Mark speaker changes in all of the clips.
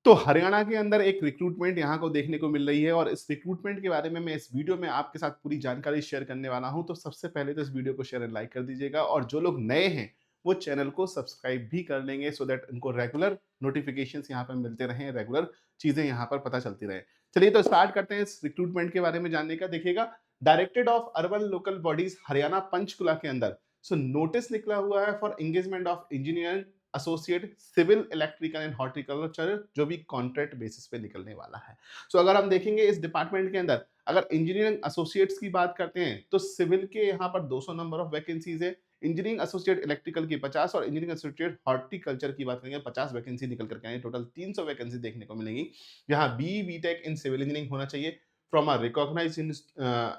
Speaker 1: तो हरियाणा के अंदर एक रिक्रूटमेंट यहाँ को देखने को मिल रही है और इस रिक्रूटमेंट के बारे में मैं इस वीडियो में आपके साथ पूरी जानकारी शेयर करने वाला हूँ। तो सबसे पहले तो इस वीडियो को शेयर एंड लाइक कर दीजिएगा और जो लोग नए हैं, वो चैनल को सब्सक्राइब भी कर लेंगे सो दैट उनको रेगुलर नोटिफिकेशंस यहाँ पर मिलते रहें, रेगुलर चीज़ें यहाँ पर पता चलती रहें। चलिए तो स्टार्ट करते हैं इस रिक्रूटमेंट के बारे में जानने का। देखिएगा, directorate of urban local bodies Haryana Panchkula के अंदर सो नोटिस निकला हुआ है for engagement of engineer associate civil electrical and horticulture, जो भी कॉन्ट्रैक्ट बेसिस पे निकलने वाला है। सो अगर हम देखेंगे इस डिपार्टमेंट के अंदर, अगर इंजीनियरिंग एसोसिएट्स की बात करते हैं तो सिविल के यहाँ पर 200 नंबर ऑफ वैकेंसीज है, इंजीनियरिंग एसोसिएट इलेक्ट्रिकल की 50 और इंजीनियरिंग एसोसिएट हॉर्टिकल्चर की बात करेंगे 50 वैकेंसी निकल करके आए, टोटल 300 वैकेंसी देखने को मिलेंगी। यहाँ बीटेक इन सिविल इंजीनियरिंग होना चाहिए फ्रॉम अ रिकॉग्नाइज्ड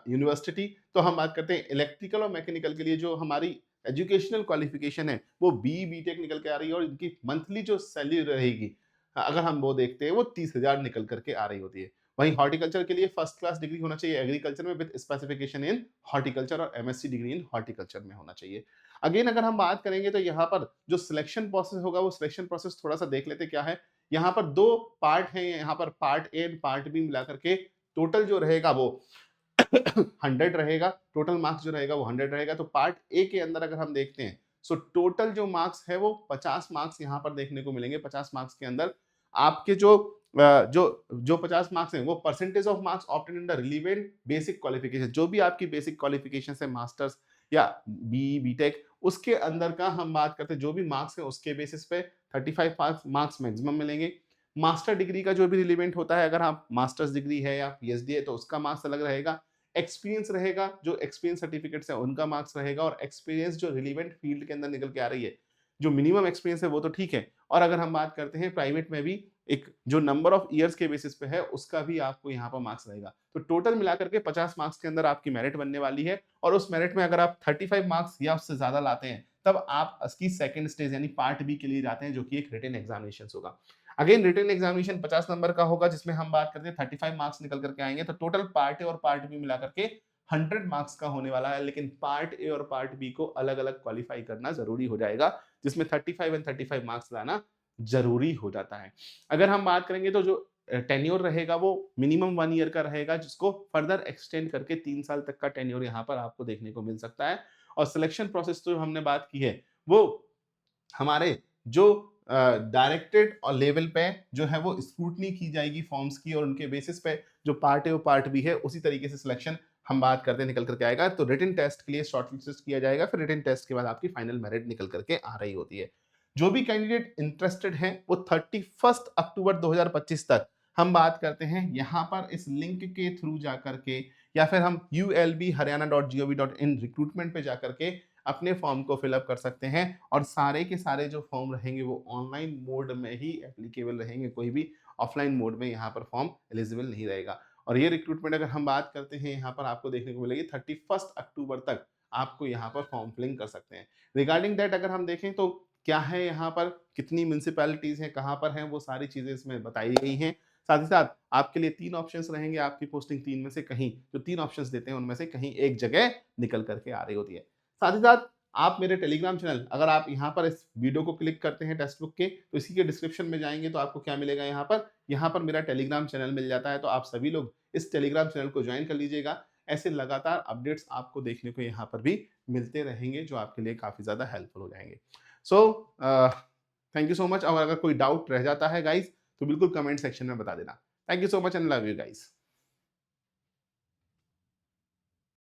Speaker 1: यूनिवर्सिटी। तो हम बात करते हैं इलेक्ट्रिकल और मैकेनिकल के लिए जो हमारी एजुकेशनल क्वालिफिकेशन है वो बीटेक निकल के आ रही है और इनकी मंथली जो सैलरी रहेगी, अगर हम वो देखते हैं, वो 30,000 निकल करके आ रही होती है। वहीं हॉर्टिकल्चर के लिए फर्स्ट क्लास डिग्री होना चाहिए एग्रीकल्चर में विद स्पेसिफिकेशन इन हॉर्टिकल्चर और एमएससी डिग्री इन हॉर्टिकल्चर में होना चाहिए। अगेन अगर हम बात करेंगे तो यहाँ पर जो सिलेक्शन प्रोसेस होगा वो सिलेक्शन प्रोसेस थोड़ा सा देख लेते क्या है। यहाँ पर दो पार्ट है, यहाँ पर part A and part B मिला करके टोटल जो रहेगा वो 100 रहेगा, टोटल मार्क्स जो रहेगा वो 100 रहेगा। तो पार्ट ए के अंदर अगर हम देखते हैं, सो टोटल जो मार्क्स है वो 50 मार्क्स यहाँ पर देखने को मिलेंगे। 50 मार्क्स के अंदर आपके जो 50 मार्क्स हैं वो percentage of marks obtain in the relevant basic qualification, जो भी आपकी बेसिक क्वालिफिकेशन है मास्टर्स या बीटेक, उसके अंदर का हम बात करते हैं जो भी मार्क्स है उसके बेसिस पे 35 मार्क्स मैक्सिमम मिलेंगे। मास्टर डिग्री का जो भी रिलेवेंट होता है, अगर आप मास्टर्स डिग्री है या पीएचडी है तो उसका मार्क्स अलग रहेगा। एक्सपीरियंस रहेगा, जो एक्सपीरियंस सर्टिफिकेट्स है उनका मार्क्स रहेगा और एक्सपीरियंस जो रिलेवेंट फील्ड के अंदर निकल के आ रही है, जो मिनिमम एक्सपीरियंस है वो तो ठीक है। और अगर हम बात करते हैं प्राइवेट में भी एक जो नंबर ऑफ ईयर्स के बेसिस पे है उसका भी आपको यहाँ पर मार्क्स रहेगा। तो टोटल मिलाकर के 50 मार्क्स के अंदर आपकी मेरिट बनने वाली है और उस मेरिट में अगर आप 35 मार्क्स या उससे ज्यादा लाते हैं तब आप इसकी सेकंड स्टेज यानी पार्ट बी के लिए जाते हैं, जो कि एक रिटन एग्जामिनेशन होगा। अगेन रिटन एग्जामिनेशन 50 नंबर का होगा जिसमें हम बात करते हैं 35 मार्क्स निकल करके आएंगे। तो टोटल पार्ट ए और पार्ट बी मिला करके 100 मार्क्स का होने वाला है, लेकिन पार्ट ए और पार्ट बी को अलग अलग क्वालिफाई करना जरूरी हो जाएगा, जिसमें 35 एंड 35 मार्क्स लाना जरूरी हो जाता है। अगर हम बात करेंगे तो जो टेन्योर रहेगा वो मिनिमम 1 ईयर का रहेगा, जिसको फर्दर एक्सटेंड करके 3 साल तक का टेन्योर यहाँ पर आपको देखने को मिल सकता है। और सिलेक्शन प्रोसेस तो हमने बात की है वो हमारे जो डायरेक्टेड और लेवल पे जो है वो स्क्रूटनी की जाएगी फॉर्म्स की और उनके बेसिस पे जो पार्ट ए और पार्ट बी है उसी तरीके से सिलेक्शन हम बात करते निकल करके आएगा। तो रिटन टेस्ट के लिए शॉर्टलिस्ट किया जाएगा, फिर रिटन टेस्ट के बाद आपकी फाइनल मेरिट निकल करके आ रही होती है। जो भी कैंडिडेट इंटरेस्टेड हैं वो 31 अक्टूबर 2025 तक हम बात करते हैं यहाँ पर इस लिंक के थ्रू जाकर के या फिर हम ulbharyana.gov.in रिक्रूटमेंट पे जाकर के अपने फॉर्म को फिलअप कर सकते हैं और सारे के सारे जो फॉर्म रहेंगे वो ऑनलाइन मोड में ही एप्लीकेबल रहेंगे, कोई भी ऑफलाइन मोड में यहाँ पर फॉर्म एलिजिबल नहीं रहेगा। और ये रिक्रूटमेंट अगर हम बात करते हैं यहाँ पर आपको देखने को मिलेगी 31 अक्टूबर तक आपको यहाँ पर फॉर्म फिलिंग कर सकते हैं। रिगार्डिंग दैट अगर हम देखें तो क्या है यहाँ पर, कितनी म्यूनसिपैलिटीज हैं, कहाँ पर हैं, वो सारी चीजें इसमें बताई गई हैं। साथ ही साथ आपके लिए 3 ऑप्शंस रहेंगे, आपकी पोस्टिंग 3 में से कहीं, जो 3 ऑप्शंस देते हैं उनमें से कहीं एक जगह निकल करके आ रही होती है। साथ ही साथ आप मेरे टेलीग्राम चैनल, अगर आप यहाँ पर इस वीडियो को क्लिक करते हैं टेक्स्ट बुक के, तो इसी के डिस्क्रिप्शन में जाएंगे तो आपको क्या मिलेगा, यहाँ पर मेरा टेलीग्राम चैनल मिल जाता है। तो आप सभी लोग इस टेलीग्राम चैनल को ज्वाइन कर लीजिएगा। ऐसे लगातार अपडेट्स आपको देखने को यहाँ पर भी मिलते रहेंगे जो आपके लिए काफी ज्यादा हेल्पफुल हो जाएंगे। So thank you so much. और अगर कोई डाउट रह जाता है गाइस तो बिल्कुल कमेंट सेक्शन में बता देना। Thank you so much and love you guys.